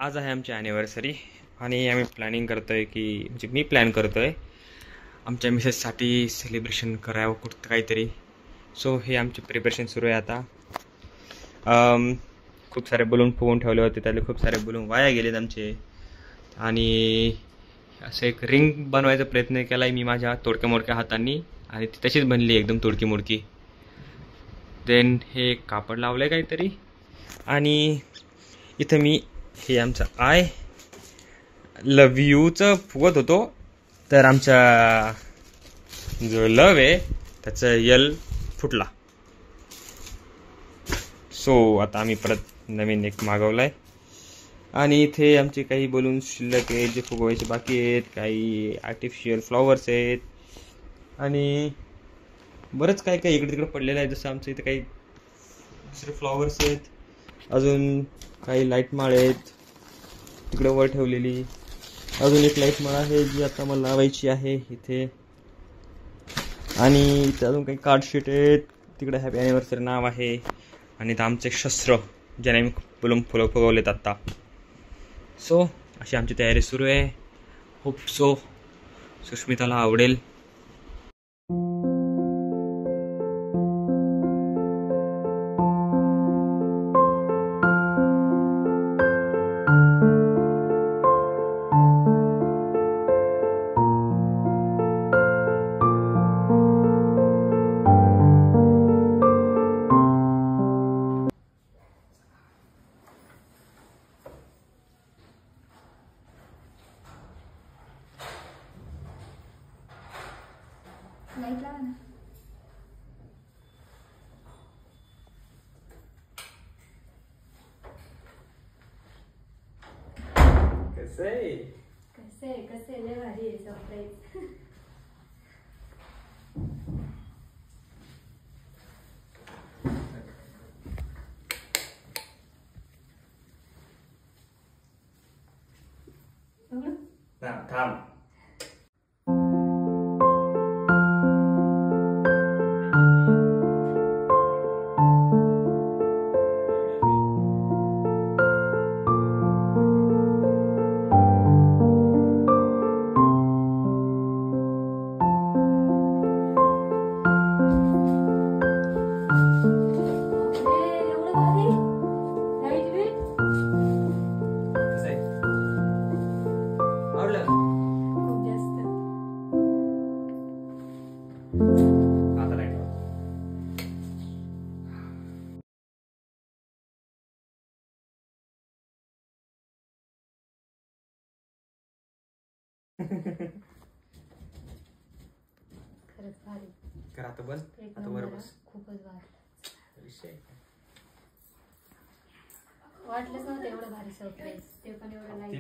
आज आहे आमची ॲनिव्हर्सरी आणि आम्ही प्लॅनिंग करतोय की म्हणजे मी प्लॅन करतोय आमच्या मिसेससाठी सेलिब्रेशन करावं कुठं काहीतरी. सो हे आमचे प्रिपरेशन सुरू आहे आता. खूप सारे बलून फुगून ठेवले होते, त्याला खूप सारे बलून वाया गेलेत आमचे. आणि असं एक रिंग बनवायचा प्रयत्न केला आहे मी माझ्या तोडक्या मोडक्या हातांनी आणि ती तशीच बनली एकदम तोडकी मोडकी. देन हे कापड लावलं आहे काहीतरी आणि इथं मी हे आमचं आय लव यूचं फुगत होतो, तर आमचा जो लव आहे त्याचं यल फुटला. सो आता आम्ही परत नवीन एक मागवला आहे आणि इथे आमचे काही बलून्स शिल्लक आहेत जे फुगवायचे बाकी आहेत, काही आर्टिफिशियल फ्लॉवर्स आहेत आणि बरंच काय काय इकडे तिकडे पडलेलं आहे. जसं आमचं इथे काही दुसरे फ्लॉवर्स आहेत, अजून काही लाईट माळ आहेत तिकडे वर ठेवलेली. अजून एक लाईट माळ आहे जी आता मला लावायची आहे इथे. आणि इथे अजून काही कार्डशीट आहेत, तिकडे हॅपी ॲनिव्हर्सरी नाव आहे. आणि इथं आमचे शस्त्र ज्याने मी बलून फुगवलेत आत्ता. सो अशी आमची तयारी सुरू आहे. होप सो सुष्मिताला आवडेल. कसे लय भारी आहे सरप्राईज. थांब. खरंच भारी कर आता बस. आता वर बस. खूपच भारी विषय. वाटलंच नव्हतं एवढं भारी सरप्राईज, ते पण एवढं लाईट.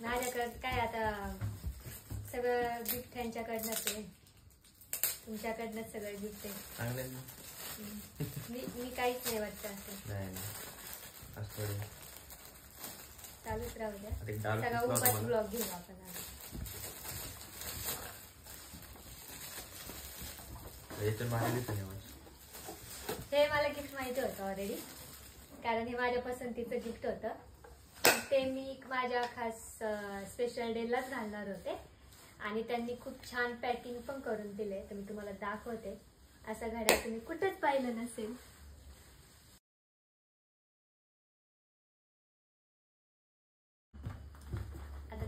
माझ्याकडे काय आता सगळं गिफ्ट त्यांच्याकडनंच आहे, तुमच्याकडनंच सगळं गिफ्ट आहे. मी काहीच नाही वाटतं असं. चालूच राहू द्या, सगळा उपास ब्लॉग घेऊ आपण. हे मला गिफ्ट माहिती होतं ऑलरेडी, कारण हे माझ्या पसंतीचं गिफ्ट होतं. ते मी माझ्या खास स्पेशल डेलाच घालणार होते आणि त्यांनी खूप छान पॅकिंग पण करून दिले, तर मी तुम्हाला दाखवते. असं घड्याळ तुम्ही कुठेच पाहिलं नसेल.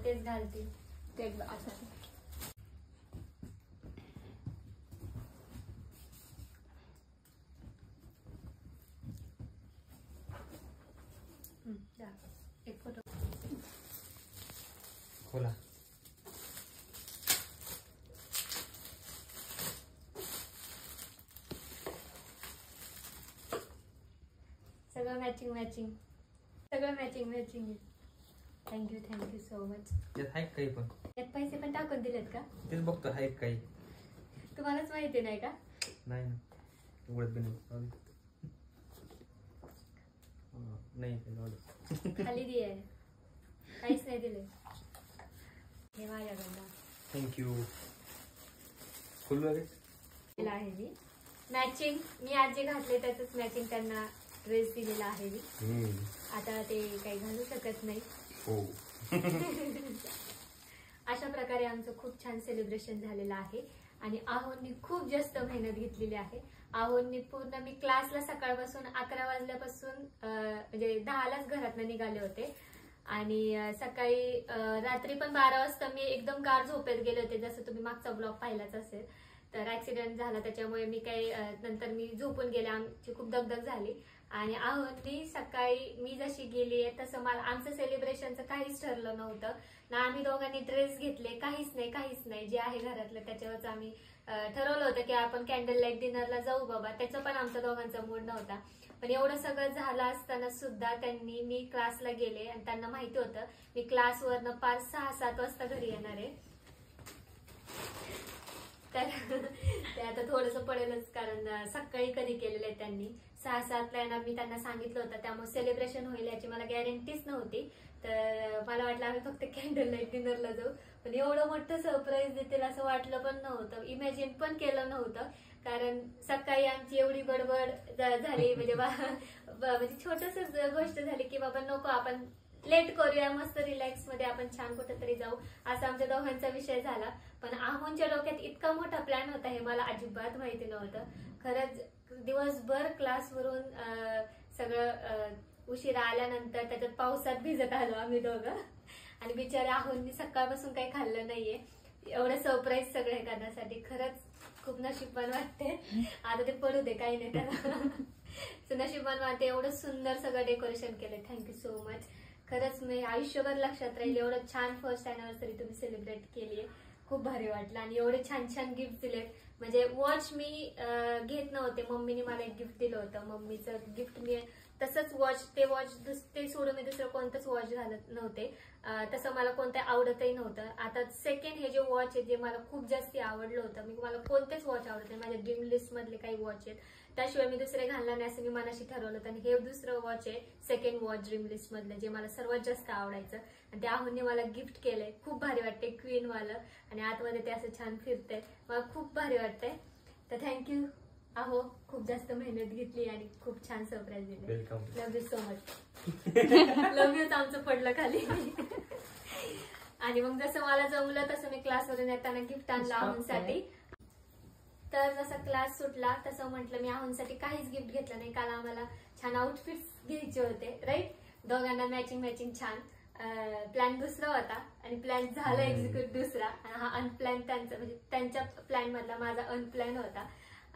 तेच घालतील ते असं एक फोटो खोला. सगळं मॅचिंग मॅचिंग सगळं matching matching. Thank you so much. त्यात आहे काही पण, यात पैसे पण टाकून दिलेत का? तेच बघतो आहे काही. तुम्हालाच माहिती नाही का? नाही ना, उघडत बी नाही. नाही खाली दिये, काहीच नाही दिले. हे माझ्याकडनं थँक्यू. फुल दिला आहे मी मॅचिंग. मी आज जे घातले त्याच मॅचिंग त्यांना ड्रेस दिलेला आहे मी. आता ते काही घालू शकत नाही. हो. अशा प्रकारे आमचं खूप छान सेलिब्रेशन झालेलं आहे. आणि आहोंनी खूप जास्त मेहनत घेतलेली आहे. आहोंनी पूर्ण, मी क्लासला सकाळपासून 11 वाजल्यापासून म्हणजे 10लाच घरातनं निघाले होते. आणि सकाळी रात्री पण 12 वाजता मी एकदम गाढ झोपेत गेले होते, जसं तुम्ही मागचा ब्लॉग पाहिलाच असेल. तर ऍक्सिडेंट झाला त्याच्यामुळे मी काही नंतर मी झोपून गेले. आमची खूप दगदग झाली. आणि आहोंनी सकाळी मी जशी गेली तसं मला आमचं सेलिब्रेशनचं काहीच ठरलं नव्हतं ना. आम्ही दोघांनी ड्रेस घेतले, काहीच नाही. जे आहे घरातलं त्याच्यावरच आम्ही ठरवलं होतं की आपण कॅन्डल लाईट डिनरला जाऊ बाबा. त्याचं पण आमचा दोघांचा मूड नव्हता. पण एवढं सगळं झालं असताना सुद्धा त्यांनी, मी क्लासला गेले आणि त्यांना माहिती होतं मी क्लासवरनं 5-6-7 वाजता घरी येणार आहे. तर ते आता थोडंसं पडेलच, कारण सकाळी कधी केलेलं आहे त्यांनी. 6-7ला येणार मी त्यांना सांगितलं होतं, त्यामुळे सेलिब्रेशन होईल याची मला गॅरंटीच नव्हती. तर मला वाटलं आम्ही फक्त कॅन्डल लाईट डिनरला जाऊ. पण एवढं मोठं सरप्राईज देतील असं वाटलं पण नव्हतं, इमॅजिन पण केलं नव्हतं. कारण सकाळी आमची एवढी बडबड झाली, म्हणजे छोटस गोष्ट झाली की बाबा नको आपण लेट करूया, मस्त रिलॅक्स मध्ये आपण छान कुठेतरी जाऊ, असा आमच्या दोघांचा विषय झाला. पण आहोंच्या डोक्यात इतका मोठा प्लॅन होता हे मला अजिबात माहिती नव्हतं. खरंच दिवसभर क्लासवरून सगळं उशिरा आल्यानंतर त्याच्यात पावसात भिजत आलो आम्ही दोघं. आणि बिचाऱ्या आहोंनी सकाळपासून काही खाल्लं नाहीये. एवढं सरप्राईज सगळे करण्यासाठी खरंच खूप नशीबवान वाटते. आता ते पडू दे, काही नाही त्याला. नशीबवान वाटते. एवढं सुंदर सगळं डेकोरेशन केलं. Thank you so much. खरंच मी आयुष्यभर लक्षात राहील. एवढं छान फर्स्ट अॅनिव्हर्सरी तुम्ही सेलिब्रेट केली आहे, खूप भारी वाटलं. आणि एवढे छान छान गिफ्ट दिलेत. म्हणजे वॉच मी घेत नव्हते, मम्मीने मला एक गिफ्ट दिलं होतं. मम्मीचं गिफ्ट मी तसंच वॉच, ते सोडून मी दुसरं कोणतंच वॉच घालत नव्हते. तसं मला कोणतं आवडतही नव्हतं. आता सेकंड हे जे वॉच आहे जे मला खूप जास्ती आवडलं होतं. मला कोणतेच वॉच आवडत नाही, माझ्या ड्रीम लिस्ट मधले काही वॉच आहेत, त्याशिवाय मी दुसरे घालणार नाही असं मी मनाशी ठरवलं होतं. आणि हे दुसरं वॉच आहे सेकंड वॉच ड्रीम लिस्ट मधलं, जे मला सर्वात जास्त आवडायचं. आणि ते आहोंनी मला गिफ्ट केलंय. खूप भारी वाटतंय, क्वीन वालं. आणि आतमध्ये ते असं छान फिरतंय, मला खूप भारी वाटतंय. तर थँक्यू आहो, खूप जास्त मेहनत घेतली आणि खूप छान सरप्राईज दिले. Love you so much. Love यूच आमचं पडलं खाली. आणि मग जसं मला जमलं तसं मी क्लासवरून येताना गिफ्ट आणलं आहोंसाठी. तर जसा क्लास सुटला तसं म्हटलं मी आहोंसाठी काहीच गिफ्ट घेतलं नाही, कारण आम्हाला छान आउटफिट्स घ्यायचे होते, राईट. दोघांना मॅचिंग छान. प्लॅन दुसरा होता आणि प्लॅन झाला एक्झिक्यूट दुसरा. आणि हा अनप्लॅन त्यांचा, म्हणजे त्यांच्या प्लॅन मधला माझा अनप्लॅन होता.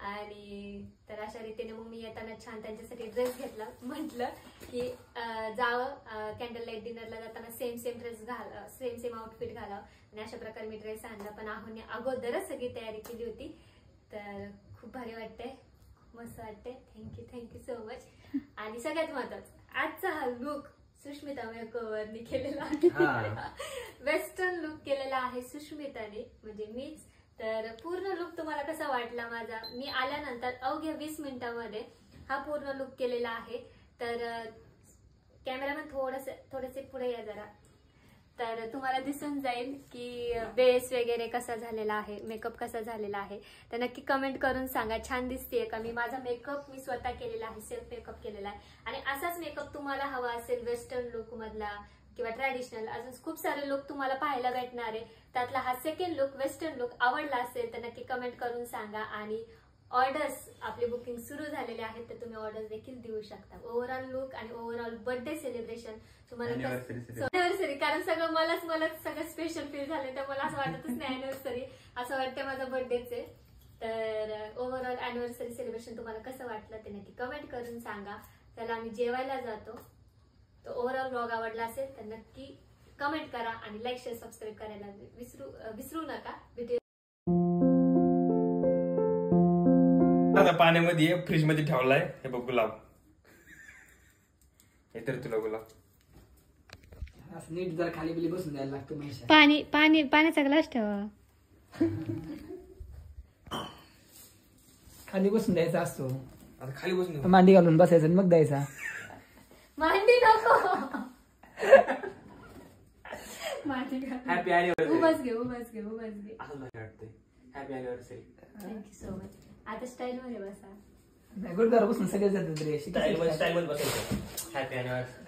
आणि तर अशा रीतीने मग मी येताना छान त्यांच्यासाठी ड्रेस घेतला. म्हटलं की जावं कॅन्डल लाईट डिनरला जाताना सेम ड्रेस सेम आउटफिट घालावं. आणि अशा प्रकारे मी ड्रेस आणला. पण आहोंनी अगोदरच सगळी तयारी केली होती. तर खूप भारी वाटतंय, मस्त वाटतंय. Thank you so much. आणि सगळ्यात महत्वाचं, आजचा हा लुक सुष्मिता मेकओव्हरनी केलेला आहे. वेस्टर्न लुक केलेला आहे सुष्मिताने, म्हणजे मीच. तर पूर्ण लुक तुम्हाला कसा वाटला माझा? मी आल्यानंतर अवघ्या 20 मिनिटांमध्ये हा पूर्ण लुक केलेला आहे. तर कॅमेरामॅन थोडेसे पुढे या जरा, तर तुम्हाला दिसून जाईल की बेस वगैरे कसा झालेला आहे, मेकअप कसा झालेला आहे. तर नक्की कमेंट करून सांगा छान दिसतेय का. मी माझा मेकअप मी स्वतः केलेला आहे, सेल्फ मेकअप केलेला आहे. आणि असाच मेकअप तुम्हाला हवा असेल वेस्टर्न लुक मधला किंवा ट्रॅडिशनल, अजून खूप सारे लुक तुम्हाला पाहायला भेटणार आहे. त्यातला हा सेकंड लुक वेस्टर्न लुक आवडला असेल तर नक्की कमेंट करून सांगा. आणि ऑर्डर्स आपली बुकिंग सुरू झालेले आहेत तर तुम्ही ऑर्डर्स देखील देऊ शकता. ओव्हरऑल लुक आणि ओव्हरऑल बर्थडे सेलिब्रेशन तुम्हाला अॅनिव्हर्सरी, कारण सगळं मलाच सगळं स्पेशल फील झालं तर मला असं वाटतच नाही अॅनिव्हर्सरी, असं वाटतं माझा बर्थडेच आहे. तर ओव्हरऑल अॅनिव्हर्सरी सेलिब्रेशन तुम्हाला कसं वाटलं ते नक्की कमेंट करून सांगा. त्याला आम्ही जेवायला जातो. तर ओव्हरऑल ब्लॉग आवडला असेल तर नक्की कमेंट करा आणि लाईक शेअर सबस्क्राईब करायला विसरू नका. आता पाण्यामध्ये फ्रीज मध्ये ठेवलाय. हे बघ गुलाब, हे तर तुला गुलाब नीट जर खाली बिली बसून द्यायला लागतं. पाण्याचा ग्लास ठेवा. खाली बसून द्यायचा असतो. आता खाली बसून मांडी घालून बसायचं आणि मग द्यायचा. मांडी नको. Happy anniversary. उभाच घे. Happy anniversary. Thank you so much. आता स्टाईल मध्ये बसा. गुरुद्वारा बसून सगळे जातात रे. स्टाईल मध्ये बसायचं. Happy anniversary.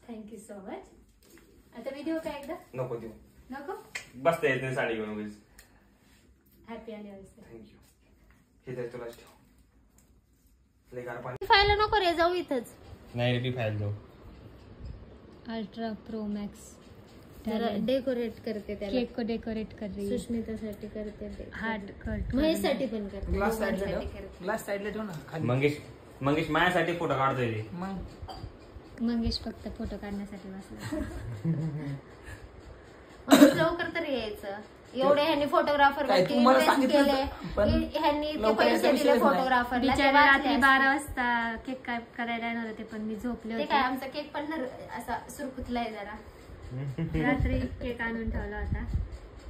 Thank you so much. आता व्हिडिओ काय एकदा नको देऊ. नको बसता येत नाही साडी घेऊन उगीच. Happy anniversary. थँक्यू. हे तर तुलाच ठेव. लय गार पाणी. फायला नको रे, जाऊ इथंच. नाही रे, ती फाईल जाऊ. अल्ट्रा प्रो मॅक्स डेकोरेट करते त्याला. केक को डेकोरेट कर रही है. सुष्मितासाठी करते. Heart cut. महेशसाठी पण करते. ग्लास साईडला ठेव ना खाली. मंगेश माझ्यासाठी फोटो काढतोय ते. मंगेश फक्त फोटो काढण्यासाठी बसला. लवकर तरी यायचं. एवढे ह्यांनी फोटोग्राफर पैसे दिले फोटोग्राफरला. रात्री 12 वाजता केक काय करायला येणार होते पण मी झोपले होते. काय आमचा केक पण असा सुरकुतलाय जरा. रात्री केक आणून ठेवला होता.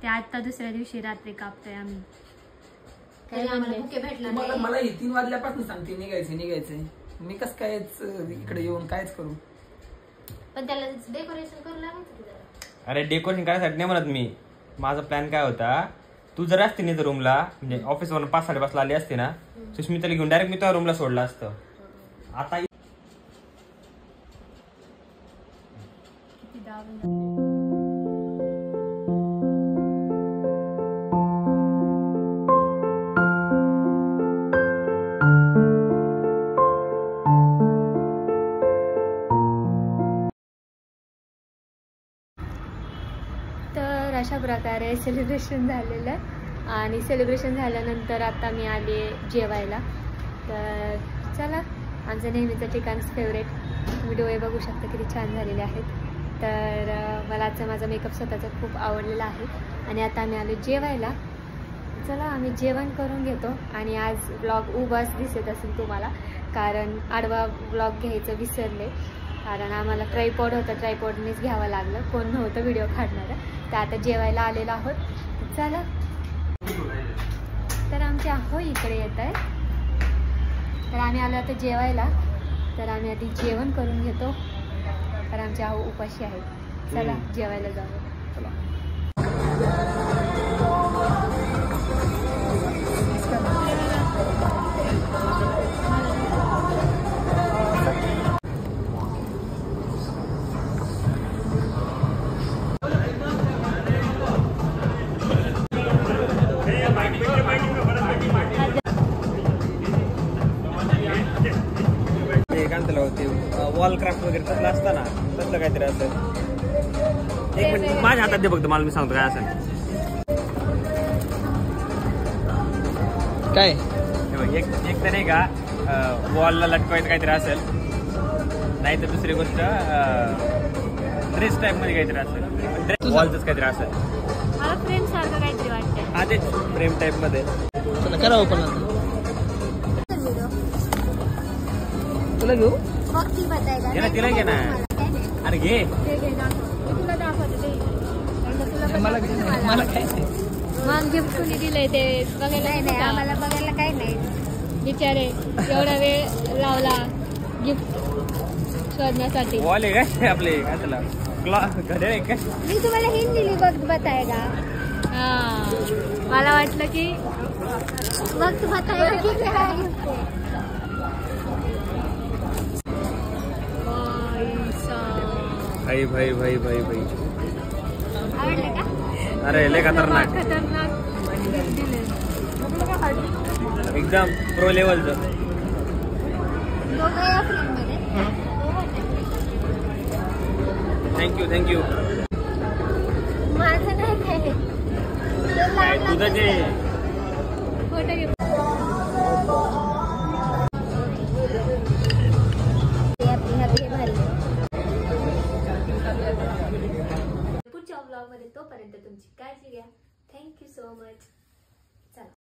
ते आता दुसऱ्या दिवशी रात्री कापतोय आम्ही. भेटला मला 3 वाजल्यापासून सांगते निघायचंय. मी कस काय इकडे येऊन कायच करू. पण त्याला डेकोरेशन करू लागायचं. अरे डेकोरेशन करायसाठी नाही म्हणत मी. माझा प्लॅन काय होता, तू जर असते नाही तर रूमला म्हणजे ऑफिस वरून 5-5:30 ला आली असते ना, सुष्मिताला घेऊन डायरेक्ट मी तुझ्या रूमला सोडलं असतं. आता अशा प्रकारे सेलिब्रेशन झालेलं आणि सेलिब्रेशन झाल्यानंतर आता मी आले जेवायला. तर चला, आमचं नेहमीचं ठिकाणच फेवरेट. व्हिडिओ हे बघू शकता किती छान झालेले आहेत. तर मला आजचा माझा मेकअप स्वतःचा खूप आवडलेला आहे आणि आता आम्ही आलो जेवायला. चला आम्ही जेवण करून घेतो. आणि आज ब्लॉग उभाच दिसत असेल तुम्हाला, कारण आडवा ब्लॉग घ्यायचं विसरले. कारण आम्हाला ट्रायपॉड होतं, ट्रायपॉडनेच घ्यावं लागलं, कोण नव्हतं व्हिडिओ काढणारं. तर आता जेवायला आलेलो आहोत. चला, तर आमचे आहो इकडे येत आहे. तर आम्ही आलो आता जेवायला. तर आम्ही आधी जेवण करून घेतो, तर आमचे आहो उपाशी आहेत. चला जेवायला जाऊ. वॉल क्राफ्ट वगैरे तसलं असतं ना, तसलं काहीतरी असेल. एक मिनिट माझ्या हातात दे, बघतो मला, मी सांगतो काय असेल. काय एक तर नाही का वॉलला लटकवायचं काहीतरी असेल, नाही तर दुसरी गोष्ट ड्रेस टाईप मध्ये काहीतरी असेल, वॉलच काहीतरी असेल. मला फ्रेम सारखं काहीतरी वाटतंय. हा तेच फ्रेम टाईप मध्ये. करावं पण तुला घेऊ. तिला घे ना. अरे घे. मला काय मग गिफ्ट कुणी दिलंय ते बघायला नाही. आम्हाला बघायला काय नाही. बिचारे एवढा वेळ लावला गिफ्ट शोधण्यासाठी. वॉल आहे काय आपले, काय त्याला घड्याळ आहे काय. मी तुम्हाला हिंट दिली, वक्त बताएगा. हा, मला वाटलं की वक्त बताएगा की काय. भाई भाई भाई भाई भाई आवडलं का. अरे लय खतरनाक एकदम प्रो लेवलचं. थँक्यू माझं नाही काय तुझं जे फोटो घे. पुढच्या ब्लॉग मध्ये तोपर्यंत तुमची काळजी घ्या. Thank you so much.